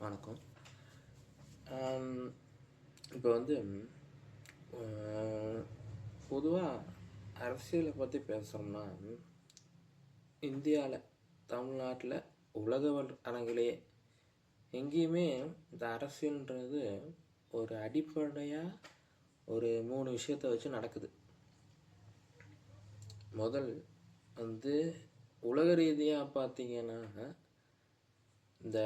வணக்கம். இப்போ வந்து பொதுவா அரசியலை பத்தி பேசுறோம்னா, இந்தியால, தமிழ்நாட்டுல, உலக அரங்கிலேயே எங்கேயுமே இந்த அரசியல்ன்றது ஒரு அடிப்படையா ஒரு 3 விஷயத்த வச்சு நடக்குது. முதல் வந்து உலக ரீதியா பார்த்தீங்கன்னா, இந்த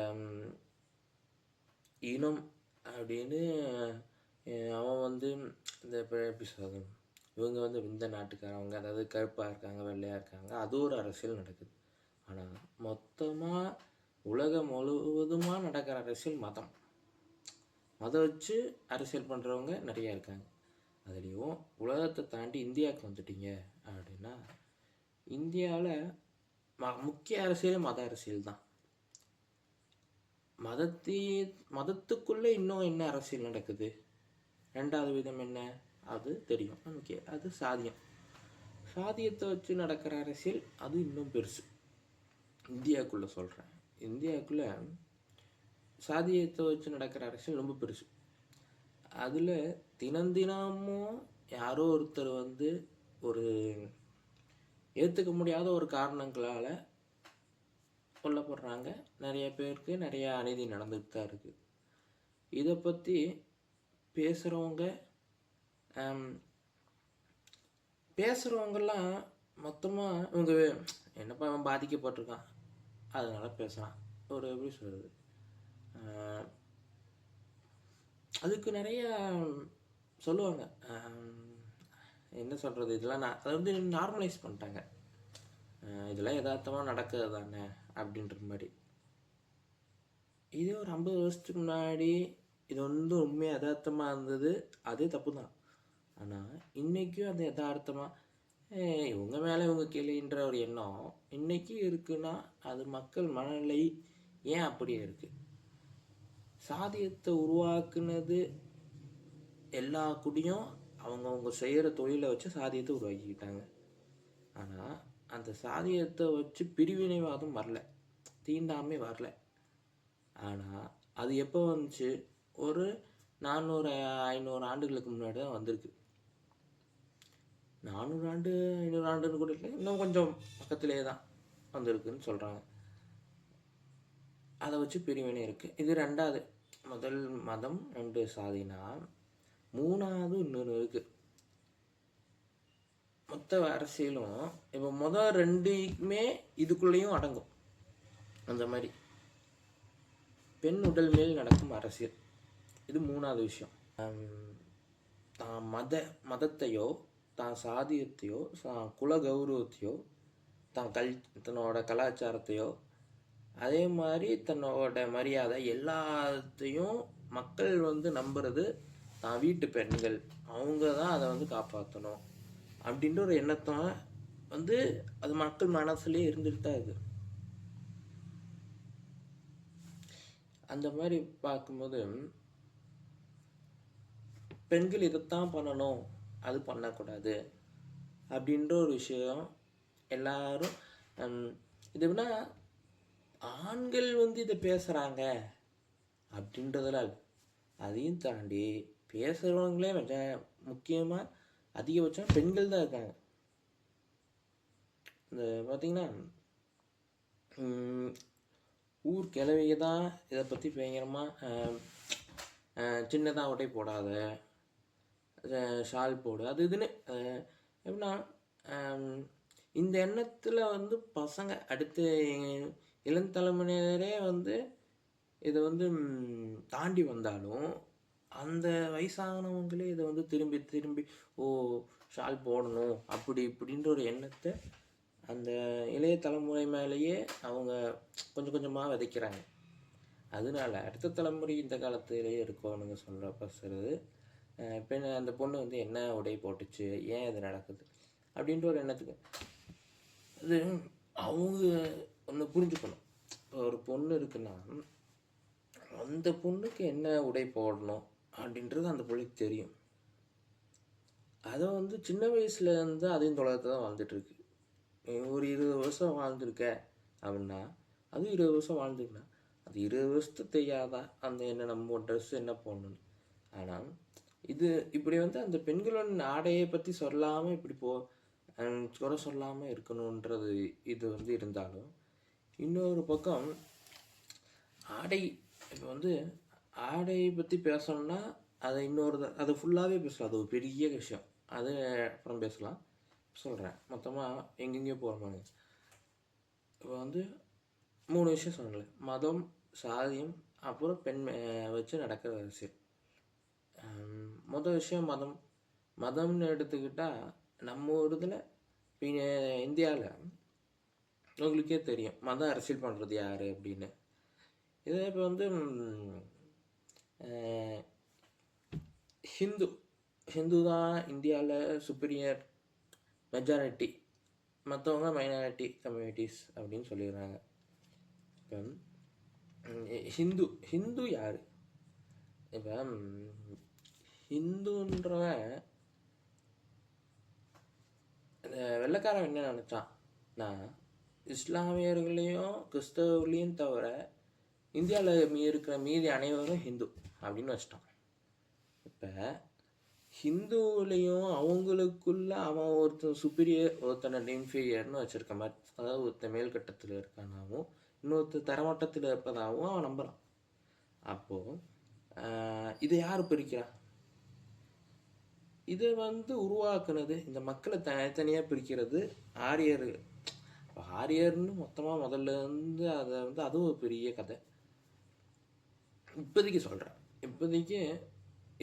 இனம் அப்படின்னு அவன் வந்து இந்த இப்போ எப்படி சொல்கிறது, இவங்க வந்து இந்த நாட்டுக்காரவங்க, அதாவது கருப்பாக இருக்காங்க, வெள்ளையாக இருக்காங்க, அது ஒரு அரசியல் நடக்குது. ஆனால் மொத்தமாக உலகம் முழுவதுமாக நடக்கிற அரசியல் மதம் வச்சு அரசியல் பண்ணுறவங்க நிறையா இருக்காங்க. அதுலேயும் உலகத்தை தாண்டி இந்தியாவுக்கு வந்துட்டீங்க அப்படின்னா, இந்தியாவில் முக்கிய அரசியல் மத அரசியல் தான். மதத்துக்குள்ளே இன்னும் என்ன அரசியல் நடக்குது? ரெண்டாவது விதம் என்ன? அது தெரியும் நமக்கு. அது சாதியம். சாதியத்தை வச்சு நடக்கிற அரசியல் அது இன்னும் பெருசு. இந்தியாவுக்குள்ளே சொல்கிறேன். இந்தியாவுக்குள்ளே சாதியத்தை வச்சு நடக்கிற அரசியல் ரொம்ப பெருசு. அதில் தினமும் யாரோ ஒருத்தர் வந்து ஒரு ஏற்றுக்க முடியாத ஒரு காரணங்களால் கொல்லப்படுறாங்க. நிறைய பேருக்கு நிறைய அநீதி நடந்துட்டு தான் இருக்குது. இதை பற்றி பேசுகிறவங்கெல்லாம் மொத்தமாக இவங்க என்னப்பா அவன் பாதிக்கப்பட்டிருக்கான் அதனால் பேசுகிறான், ஒரு எப்படி சொல்கிறது, அதுக்கு நிறைய சொல்லுவாங்க. என்ன சொல்கிறது, இதெல்லாம் அதை வந்து நார்மலைஸ் பண்ணிட்டாங்க. இதெல்லாம் யதார்த்தமாக நடக்கிறது தானே அப்படின்ற மாதிரி. இதே ஒரு 50 வருஷத்துக்கு முன்னாடி இது வந்து உண்மையாக யதார்த்தமாக இருந்தது, அதே தப்பு தான். ஆனால் இன்றைக்கும் அது யதார்த்தமாக இவங்க மேலே இவங்க கீழேன்ற ஒரு எண்ணம் இன்றைக்கும் இருக்குன்னா அது மக்கள் மனநிலை ஏன் அப்படியே இருக்குது? சாதியத்தை உருவாக்குனது எல்லா குடியும் அவங்கவுங்க செய்கிற தொழிலை வச்சு சாதியத்தை உருவாக்கிக்கிட்டாங்க. ஆனால் அந்த சாதியத்தை வச்சு பிரிவினைவாதம் வரல, தீண்டாமே வரல. ஆனால் அது எப்போ வந்துச்சு? ஒரு 400-500 ஆண்டுகளுக்கு முன்னாடி தான் வந்திருக்கு. 400 ஆண்டு 500 ஆண்டுன்னு கூட இல்லை, இன்னும் கொஞ்சம் பக்கத்துலேயே தான் வந்திருக்குன்னு சொல்கிறாங்க. அதை வச்சு பிரிவினை இருக்குது. இது ரெண்டாவது. முதல் மதம், 2 சாதினா, மூணாவது இன்னொன்று இருக்குது, மொத்த அரசியலும். இப்போ முதல் 2மே இதுக்குள்ளேயும் அடங்கும். அந்த மாதிரி பெண் உடல் மேல் நடக்கும் அரசியல், இது 3வது விஷயம். தான் மதத்தையோ, தான் சாதியத்தையோ, குல கௌரவத்தையோ, தன்னோட கலாச்சாரத்தையோ, அதே மாதிரி தன்னோட மரியாதை எல்லாத்தையும் மக்கள் வந்து நம்புறது தான் வீட்டு பெண்கள், அவங்க தான் அதை வந்து காப்பாற்றணும் அப்படின்ற ஒரு எண்ணத்தை வந்து அது மக்கள் மனசுலேயே இருந்துட்டு தான் இருக்குது. அந்த மாதிரி பார்க்கும்போது பெண்கள் இதைத்தான் பண்ணணும், அது பண்ணக்கூடாது அப்படின்ற ஒரு விஷயம் எல்லாரும். இது எப்படின்னா, ஆண்கள் வந்து இதை பேசுகிறாங்க அப்படின்றதுல அதையும் தாண்டி பேசுகிறவங்களே முக்கியமாக அதிகபட்சம் பெண்கள் தான் இருக்காங்க. இந்த பார்த்திங்கன்னா ஊர் கிழவிக தான் இதை பற்றி பயங்கரமாக சின்னதாக உடை போடாத, ஷால் போடு, அது இதுன்னு எப்படின்னா இந்த எண்ணத்தில் வந்து பசங்க அடுத்து இளந்தலைமுறையினரே வந்து இதை வந்து தாண்டி வந்தாலும் அந்த வயசானவங்களே இதை வந்து திரும்பி ஷால் போடணும் அப்படி இப்படின்ற ஒரு எண்ணத்தை அந்த இளைய தலைமுறை மேலேயே அவங்க கொஞ்சம் கொஞ்சமாக விதைக்கிறாங்க. அதனால அடுத்த தலைமுறை இந்த காலத்திலேயே இருக்கணுங்க சொல்கிறது. அந்த பொண்ணு வந்து என்ன உடை போட்டுச்சு, ஏன் இது நடக்குது அப்படின்ற ஒரு எண்ணத்துக்கு அது அவங்க ஒன்று புரிஞ்சுக்கணும். இப்போ ஒரு பொண்ணு இருக்குன்னா அந்த பொண்ணுக்கு என்ன உடை போடணும் அப்படின்றது அந்த பிள்ளைக்கு தெரியும். அதை வந்து சின்ன வயசுலேருந்து அதையும் தொடர்ந்து தான் வாழ்ந்துட்டுருக்கு. ஒரு 20 வருஷம் வாழ்ந்துருக்க அப்படின்னா, அதுவும் 20 வருஷம் வாழ்ந்துருக்குன்னா அது 20 வருஷத்துக்கு தெரியாதா அந்த என்ன நம்ம ட்ரெஸ் என்ன போடணும்னு? ஆனால் இது இப்படி வந்து அந்த பெண்களோட ஆடையை பற்றி சொல்லாமல் இப்படி குறை சொல்லாமல் இருக்கணுன்றது இது வந்து இருந்தாலும், இன்னொரு பக்கம் ஆடை இப்போ வந்து ஆடையை பற்றி பேசணும்னா அதை அதை ஃபுல்லாகவே பேசலாம். அது ஒரு பெரிய விஷயம். அது அப்புறம் பேசலாம். சொல்கிறேன் மொத்தமாக எங்கெங்கேயோ போகிறோம். இப்போ வந்து 3 விஷயம் சொன்னேன். மதம், சாதியம், அப்புறம் பெண் வச்சு நடக்கிற அரசியல். மொதல் விஷயம் மதம். மதம்னு எடுத்துக்கிட்டால் நம்ம ஒரு இதில் இந்தியாவில் உங்களுக்கே தெரியும் மதம் அரசியல் பண்ணுறது யார் அப்படின்னு. இதே இப்போ வந்து ஹிந்து தான் இந்தியாவில் சுப்பீரியர் மெஜாரிட்டி, மற்றவங்க மைனாரிட்டி கம்யூனிட்டிஸ் அப்படின்னு சொல்லிடுறாங்க. இப்போ ஹிந்து யார்? இப்போ ஹிந்துன்றவன் வெள்ளைக்காரன் என்ன நினச்சான்னா, இஸ்லாமியர்களையும் கிறிஸ்தவர்களையும் தவிர இந்தியாவில் இருக்கிற மீதி அனைவரும் ஹிந்து அப்படின்னு வச்சிட்டான். இப்போ ஹிந்துவிலையும் அவங்களுக்குள்ள அவன் ஒருத்தன் சுப்பீரியர், ஒருத்தனை இன்ஃபீரியர்னு வச்சுருக்க மாதிரி, அதாவது ஒருத்தன் மேல்கட்டத்தில் இருக்கானாவும் இன்னொருத்தர் தரமட்டத்தில் இருப்பதாகவும் அவன் நம்புகிறான். அப்போது இதை யார் பிரிக்கிறான்? இதை வந்து உருவாக்குனது, இந்த மக்களை தனித்தனியாக பிரிக்கிறது ஆரியர். ஆரியர்னு மொத்தமாக முதல்ல இருந்து அதை வந்து அதுவும் ஒரு பெரிய கதை. இப்போதைக்கு சொல்கிறேன், இப்போதைக்கு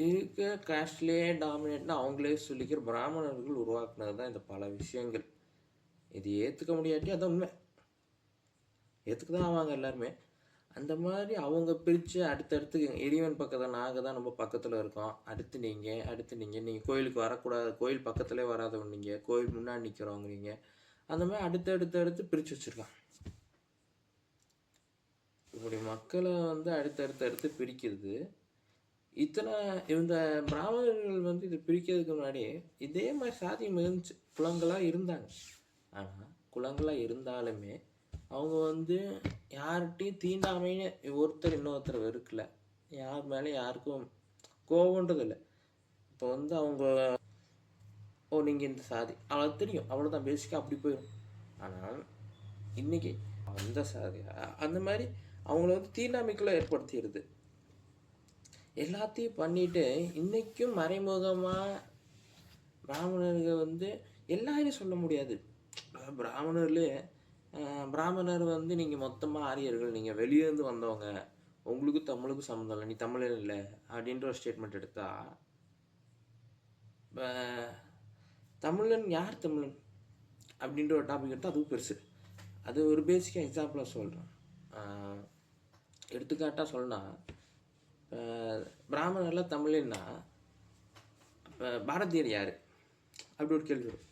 இருக்க காஸ்ட்லேயே டாமினேட்னு அவங்களே சொல்லிக்கிற பிராமணர்கள் உருவாக்குனது தான் இந்த பல விஷயங்கள். இது ஏற்றுக்க முடியாட்டி அதான் உண்மை, ஏற்றுக்க தான் ஆவாங்க எல்லாருமே. அந்த மாதிரி அவங்க பிரித்து அடுத்தடுத்து இறைவன் பக்கத்தில் நாங்கள் தான் நம்ம பக்கத்தில் இருக்கோம், அடுத்து நீங்கள் கோயிலுக்கு வரக்கூடாது, கோயில் பக்கத்துலேயே வராதவங்க, நீங்கள் கோயில் முன்னாடி நிற்கிறவங்க நீங்கள், அந்த மாதிரி அடுத்து பிரித்து வச்சுருக்கான். இப்படி மக்களை வந்து அடுத்து பிரிக்கிறது. இந்த பிராமணர்கள் வந்து இது பிரிக்கிறதுக்கு முன்னாடி இதே மாதிரி சாதியம் இருந்துச்சு, குலங்களாக இருந்தாங்க. ஆனால் குலங்களாக இருந்தாலுமே அவங்க வந்து யார்கிட்டையும் தீண்டாமைன்னு ஒருத்தர் இன்னொருத்தர் வெறுக்கல, யார் மேலே யாருக்கும் கோவன்றது இல்லை. இப்போ வந்து அவங்க நீங்கள் இந்த சாதி அவளுக்கு தெரியும், அவ்வளோதான், பேசிக்காக அப்படி போயிடும். ஆனால் இன்றைக்கி அந்த சாதி அந்த மாதிரி அவங்கள வந்து தீண்டாமைக்குள்ளே ஏற்படுத்திடுது. எல்லாத்தையும் பண்ணிட்டு இன்றைக்கும் மறைமுகமாக பிராமணர்கள் வந்து எல்லாரையும் சொல்ல முடியாது. பிராமணர் வந்து நீங்கள் மொத்தமாக ஆரியர்கள், நீங்கள் வெளியேருந்து வந்தவங்க, உங்களுக்கும் தமிழுக்கும் சம்மந்தம் இல்லை, நீ தமிழன் இல்லை அப்படின்ற ஒரு ஸ்டேட்மெண்ட் எடுத்தா, தமிழன் யார் தமிழன் அப்படின்ற ஒரு டாபிக் எடுத்தால் அதுவும் பெருசு. அது ஒரு பேசிக்காக எக்ஸாம்பிளாக சொல்கிறேன். எடுத்துக்காட்டாக சொன்னால், பிராமணர்லாம் தமிழ்னா இப்போ பாரதியார் யார் அப்படி ஒரு கேள்வி வரும்.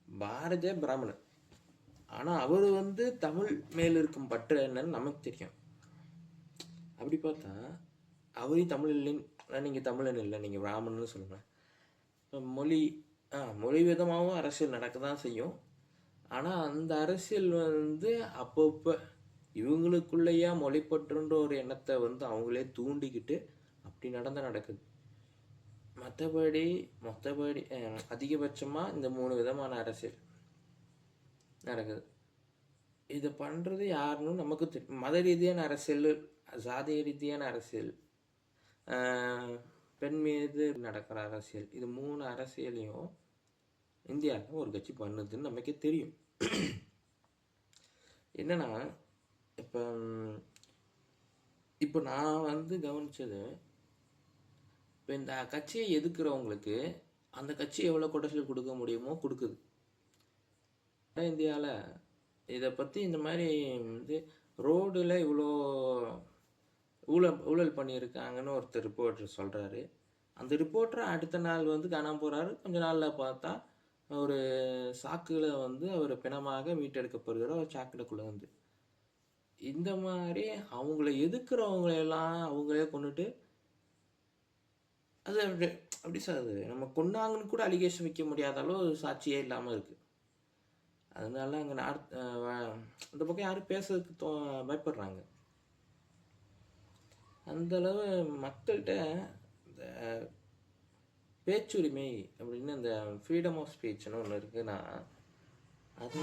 பாரதியார் பிராமணர், ஆனால் அவர் வந்து தமிழ் மேல் இருக்கும் பற்று என்னன்னு நமக்கு தெரியும். அப்படி பார்த்தா அவரையும் தமிழ் இல்லைன்னு, நீங்கள் தமிழன் இல்லை, நீங்கள் பிராமணன்னு சொல்லுங்கள். மொழி விதமாகவும் அரசியல் நடக்க தான் செய்யும். ஆனால் அந்த அரசியல் வந்து அப்பப்போ இவங்களுக்குள்ளேயா மொழிப்பற்றுன்ற ஒரு எண்ணத்தை வந்து அவங்களே தூண்டிக்கிட்டு அப்படி நடக்குது. மற்றபடி அதிகபட்சமாக இந்த 3 விதமான அரசியல் நடக்குது. இதை பண்ணுறது யாருன்னு நமக்கு தெரியும். மத ரீதியான அரசியல், சாதிய ரீதியான அரசியல், பெண் மீது நடக்கிற அரசியல், இது 3 அரசியலையும் இந்தியாவில் ஒரு கட்சி பண்ணுதுன்னு நமக்கே தெரியும். என்னன்னா, இப்போ நான் வந்து கவனித்தது, இப்போ இந்த கட்சியை எதிர்க்கிறவங்களுக்கு அந்த கட்சி எவ்வளோ கொடைசல் கொடுக்க முடியுமோ கொடுக்குது. இந்தியாவில் இதை பற்றி இந்த மாதிரி வந்து ரோடில் இவ்வளோ ஊழல் பண்ணியிருக்காங்கன்னு ஒருத்தர் ரிப்போர்ட்டர் சொல்கிறாரு. அந்த ரிப்போர்ட்டரை அடுத்த நாள் வந்து காணாமல் போகிறாரு. கொஞ்ச நாளில் பார்த்தா ஒரு சாக்கில் வந்து அவர் பிணமாக மீட்டெடுக்கப்படுகிற ஒரு சாக்கிடக்குள்ளே வந்து, இந்த மாதிரி அவங்கள எதிர்க்கிறவங்களெல்லாம் அவங்களே கொண்டுட்டு, அது அப்படி சார் நம்ம கொண்டாங்கன்னு கூட அலிகேஷன் வைக்க முடியாத அளவு சாட்சியே இல்லாமல் இருக்குது. அதனால அங்கே அந்த பக்கம் யாரும் பேசுறதுக்கு பயப்படுறாங்க. அந்தளவு மக்கள்கிட்ட இந்த பேச்சுரிமை அப்படின்னு அந்த ஃப்ரீடம் ஆஃப் ஸ்பீச்னு ஒன்று இருக்குன்னா, அது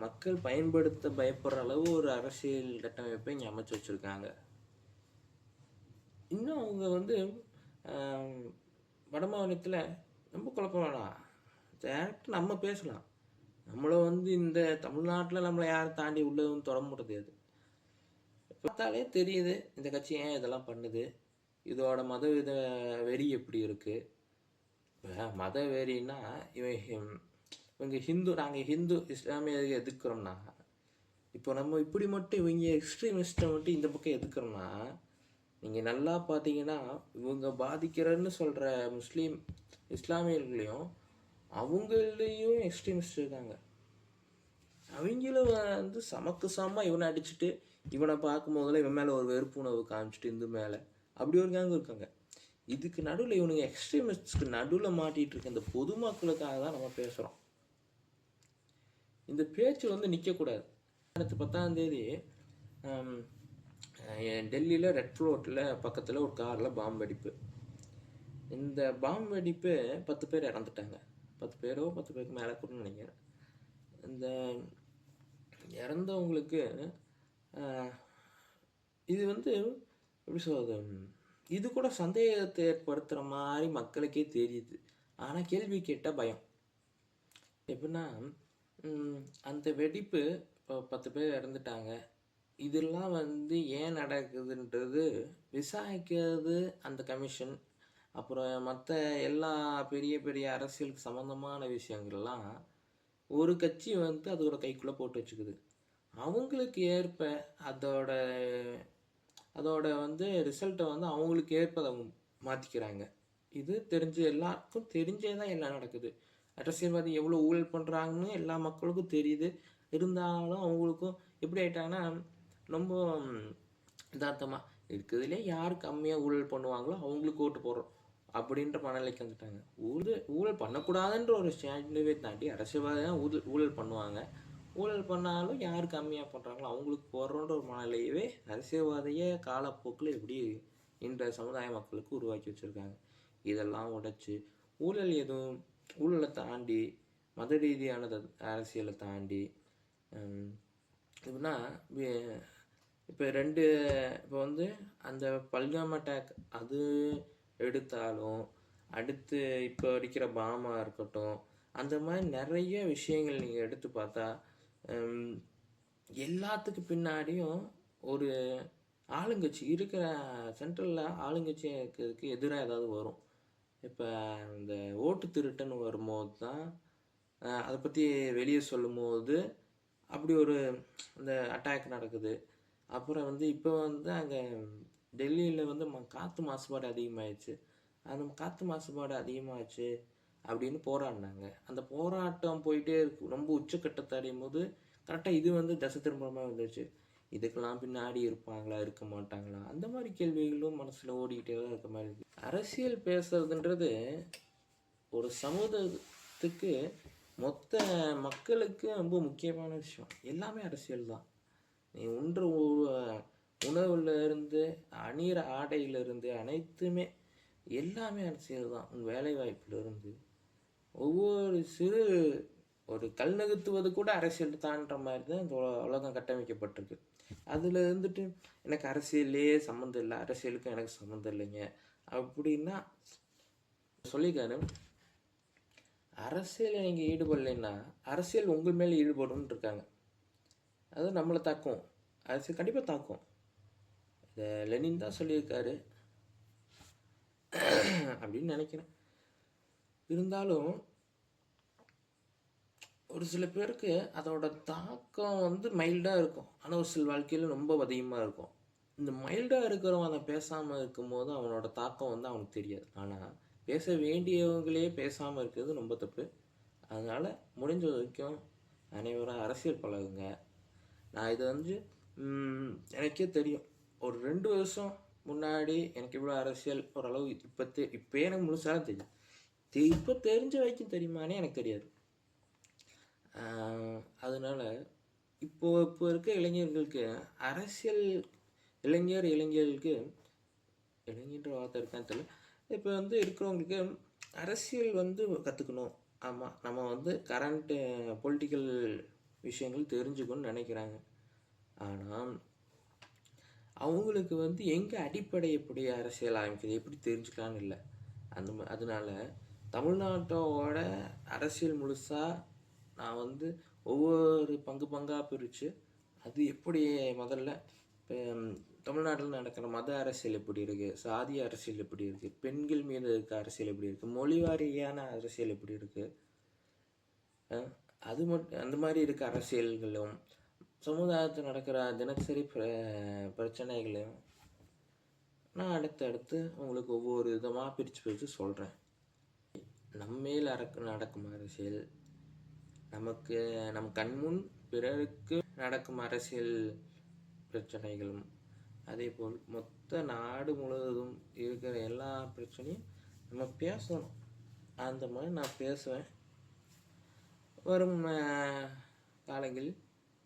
மக்கள் பயன்படுத்த பயப்படுற அளவு ஒரு அரசியல் கட்டமைப்பை இங்கே அமைச்சு வச்சுருக்காங்க. இன்னும் அவங்க வட மாநிலத்தில் ரொம்ப குழப்பம் வேணாம், டேரக்டாக நம்ம பேசலாம். நம்மளை இந்த தமிழ்நாட்டில் நம்மளை யாரும் தாண்டி உள்ளதும் தொட முடியாது. பார்த்தாலே தெரியுது இந்த கட்சி ஏன் இதெல்லாம் பண்ணுது, இதோட மத வெறி எப்படி இருக்குது. இப்போ மத வெறின்னா இவங்க ஹிந்து, நாங்கள் ஹிந்து இஸ்லாமிய எதிர்க்கிறோம்னா, இப்போ நம்ம இப்படி மட்டும் இவங்க எக்ஸ்ட்ரீமிஸ்ட்டை மட்டும் இந்த பக்கம் எதிர்க்கிறோம்னா, நீங்கள் நல்லா பார்த்தீங்கன்னா இவங்க பாதிக்கிறன்னு சொல்கிற இஸ்லாமியர்களையும் அவங்களையும் எக்ஸ்ட்ரீமிஸ்ட் இருக்காங்க. அவங்களும் சமக்கு சமமாக இவனை அடிச்சுட்டு இவனை பார்க்கும்போதெல்லாம் இவன் மேலே ஒரு வெறுப்புணர்வு காமிச்சிட்டு இந்து மேலே அப்படி ஒரு கேங்க இருக்காங்க. இதுக்கு நடுவில் இவனுங்க எக்ஸ்ட்ரீமிஸ்ட்க்கு நடுவில் மாட்டிகிட்டு இருக்க இந்த பொதுமக்களுக்காக தான் நம்ம பேசுகிறோம். இந்த பேச்சு நிற்கக்கூடாது. 10ஆம் தேதி டெல்லியில் ரெட் ஃப்ளோர்ட்டில் பக்கத்தில் ஒரு காரில் பாம்பு வெடிப்பு. இந்த பாம்பு வெடிப்பு 10 பேர் இறந்துட்டாங்க. 10 பேரோ 10 பேருக்கு மேலே கூட நினைக்கிறேன். இந்த இறந்தவங்களுக்கு இது எப்படி சொல்கிறது, இது கூட சந்தேகத்தை ஏற்படுத்துகிற மாதிரி மக்களுக்கே தெரியுது. ஆனால் கேள்வி கேட்டால் பயம். எப்படின்னா அந்த வெடிப்பு இப்போ 10 பேர் இறந்துட்டாங்க, இதெல்லாம் ஏன் நடக்குதுன்றது விசாரிக்கிறது அந்த கமிஷன், அப்புறம் மற்ற எல்லா பெரிய பெரிய அரசியலுக்கு சம்மந்தமான விஷயங்கள்லாம் ஒரு கட்சி அதோட கைக்குள்ளே போட்டு வச்சுக்குது. அவங்களுக்கு ஏற்ப அதோட ரிசல்ட்டை அவங்களுக்கு ஏற்ப அதை மாற்றிக்கிறாங்க. இது எல்லாருக்கும் தெரிஞ்சே தான் எல்லாம் நடக்குது. அரசியல்வாதி எவ்வளோ ஊழல் பண்ணுறாங்கன்னு எல்லா மக்களுக்கும் தெரியுது. இருந்தாலும் அவங்களுக்கும் எப்படி ஆயிட்டாங்கன்னா, ரொம்ப யதார்த்தமாக இருக்குதுலே யார் கம்மியாக ஊழல் பண்ணுவாங்களோ அவங்களுக்கு ஓட்டு போடுறோம் அப்படின்ற மனநிலைக்கு வந்துட்டாங்க. ஊழல் பண்ணக்கூடாதுன்ற ஒரு ஸ்டாண்டவே தாண்டி அரசியல்வாதி தான் ஊழல் பண்ணுவாங்க. ஊழல் பண்ணாலும் யார் கம்மியாக பண்ணுறாங்களோ அவங்களுக்கு போடுறோன்ற ஒரு மனநிலையவே அரசியல்வாதியை காலப்போக்கில் எப்படி இன்றைய சமுதாய மக்களுக்கு உருவாக்கி வச்சுருக்காங்க. இதெல்லாம் உடைச்சி ஊழலை தாண்டி மத ரீதியான அரசியலை தாண்டி எப்படின்னா, இப்போ அந்த பல்காம் அட்டாக் அது எடுத்தாலும், அடுத்து இப்போ அடிக்கிற பாமாக இருக்கட்டும், அந்த மாதிரி நிறைய விஷயங்கள் நீங்கள் எடுத்து பார்த்தா எல்லாத்துக்கு பின்னாடியும் ஒரு ஆளுங்கட்சி இருக்கிற, சென்ட்ரலில் ஆளுங்கட்சி இருக்கிறதுக்கு எதிராக ஏதாவது வரும். இப்போ இந்த ஓட்டு திருட்டுன்னு வரும்போது தான் அதை பற்றி வெளியே சொல்லும்போது அப்படி ஒரு இந்த அட்டாக் நடக்குது. அப்புறம் இப்போ அங்கே டெல்லியில் காற்று மாசுபாடு அதிகமாகிடுச்சு. அந்த காற்று மாசுபாடு அதிகமாகிடுச்சு அப்படின்னு போராடினாங்க. அந்த போராட்டம் போயிட்டே ரொம்ப உச்சக்கட்டத்தை அடையும் போது கரெக்டாக இது தசை திரும்பமாக வந்துடுச்சு. இதுக்கெல்லாம் பின்னாடி இருப்பாங்களா, இருக்க மாட்டாங்களா, அந்த மாதிரி கேள்விகளும் மனசில் ஓடிக்கிட்டே தான் இருக்க மாதிரி இருக்குது. அரசியல் பேசுறதுன்றது ஒரு சமூகத்துக்கு மொத்த மக்களுக்கு ரொம்ப முக்கியமான விஷயம். எல்லாமே அரசியல் தான். நீ உணவுல இருந்து அணிகிற ஆடையிலிருந்து அனைத்துமே எல்லாமே அரசியல் தான். உன் வேலை வாய்ப்புலேருந்து ஒவ்வொரு ஒரு கல் நகர்த்துவது கூட அரசியல் தான்ற மாதிரி தான் இந்த உலகம் கட்டமைக்கப்பட்டிருக்கு. அதில் எனக்கு அரசியலே சம்மந்தம் இல்லை, அரசியலுக்கும் எனக்கு சம்மந்தம் இல்லைங்க அப்படின்னா சொல்லிக்காரு. அரசியல் நீங்கள் ஈடுபடலைன்னா அரசியல் உங்கள் மேலே ஈடுபடுன்னு இருக்காங்க. அது நம்மளை தாக்கும், அரசியல் கண்டிப்பாக தாக்கும். இதை லெனின் தான் சொல்லியிருக்காரு அப்படின்னு நினைக்கிறேன். இருந்தாலும் ஒரு சில பேருக்கு அதோட தாக்கம் மைல்டாக இருக்கும், ஆனால் ஒரு சில வாழ்க்கையில் ரொம்ப அதிகமாக இருக்கும். இந்த மைல்டாக இருக்கிறவன் அதை பேசாமல் இருக்கும்போது அவனோட தாக்கம் அவனுக்கு தெரியாது. ஆனால் பேச வேண்டியவங்களே பேசாமல் இருக்கிறது ரொம்ப தப்பு. அதனால் முடிஞ்ச வரைக்கும் அனைவரும் அரசியல் பழகுங்க. நான் இது எனக்கே தெரியும், ஒரு 2 வருஷம் முன்னாடி எனக்கு இவ்வளோ அரசியல் ஓரளவு இப்போ எனக்கு முழுசாக தெரியும். இப்போ தெரிஞ்ச வரைக்கும் தெரியுமானே எனக்கு தெரியாது. அதனால் இப்போ இருக்க இளைஞர்களுக்கு அரசியல் இளைஞர்களுக்கு இளைஞன்ற வார்த்தை இருக்கான்னு தெரியல. இப்போ வந்து இருக்கிறவங்களுக்கு அரசியல் வந்து கற்றுக்கணும். ஆமாம், நம்ம வந்து கரண்ட்டு பொலிட்டிக்கல் விஷயங்கள் தெரிஞ்சுக்கணும்னு நினைக்கிறாங்க. ஆனால் அவங்களுக்கு வந்து எங்கே அடிப்படை எப்படி அரசியல் ஆரம்பிக்குது எப்படி தெரிஞ்சுக்கலான்னு இல்லை. அதனால தமிழ்நாட்டோட அரசியல் முழுசாக நான் வந்து ஒவ்வொரு பங்காக பிரித்து அது எப்படி முதல்ல இப்போ தமிழ்நாட்டில் நடக்கிற மத அரசியல் எப்படி இருக்குது, சாதி அரசியல் எப்படி இருக்குது, பெண்கள் மீது இருக்க அரசியல் எப்படி இருக்குது, மொழி வாரியான அரசியல் எப்படி இருக்குது, அது மட்டும் அந்த மாதிரி இருக்க அரசியல்களும் சமுதாயத்தில் நடக்கிற தினசரி பிரச்சனைகளையும் நான் அடுத்தடுத்து உங்களுக்கு ஒவ்வொரு விதமாக பிரித்து சொல்கிறேன். நம்மேல் நடக்கும் அரசியல், நமக்கு நம் கண்முன் பிறருக்கு நடக்கும் அரசியல் பிரச்சனைகளும், அதே போல் மொத்த நாடு முழுவதும் இருக்கிற எல்லா பிரச்சனையும் நம்ம பேசணும். அந்த மாதிரி நான் பேசுவேன். வரும் காலங்களில்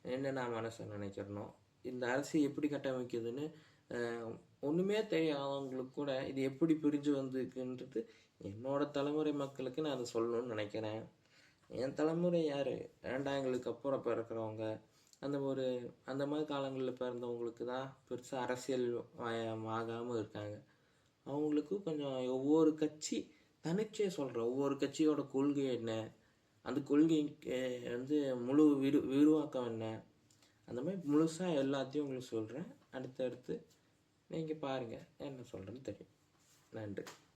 என்ன நான் மனசில் நினைக்கிறனோ, இந்த அரசு எப்படி கட்டமைக்குதுன்னு ஒன்றுமே தெரியாதவங்களுக்கு கூட இது எப்படி பிரிஞ்சு வந்திருக்குன்றது என்னோடய தலைமுறை மக்களுக்கு நான் அதை சொல்லணும்னு நினைக்கிறேன். என் தலைமுறை யார், ரெண்டாயிரங்களுக்கு அப்புறம் பிறக்கிறவங்க, அந்த மாதிரி காலங்களில் பிறந்தவங்களுக்கு தான் பெருசாக அரசியல் ஆகாமல் இருக்காங்க. அவங்களுக்கு கொஞ்சம் ஒவ்வொரு கட்சி தனிச்சே சொல்கிறேன், ஒவ்வொரு கட்சியோட கொள்கை என்ன, அந்த கொள்கைக்கு வந்து முழு விரிவாக்கம் என்ன, அந்த மாதிரி முழுசாக எல்லாத்தையும் உங்களுக்கு சொல்கிறேன். அடுத்தடுத்து நீங்கள் பாருங்கள், என்ன சொல்கிறேன்னு தெரியும். நன்றி.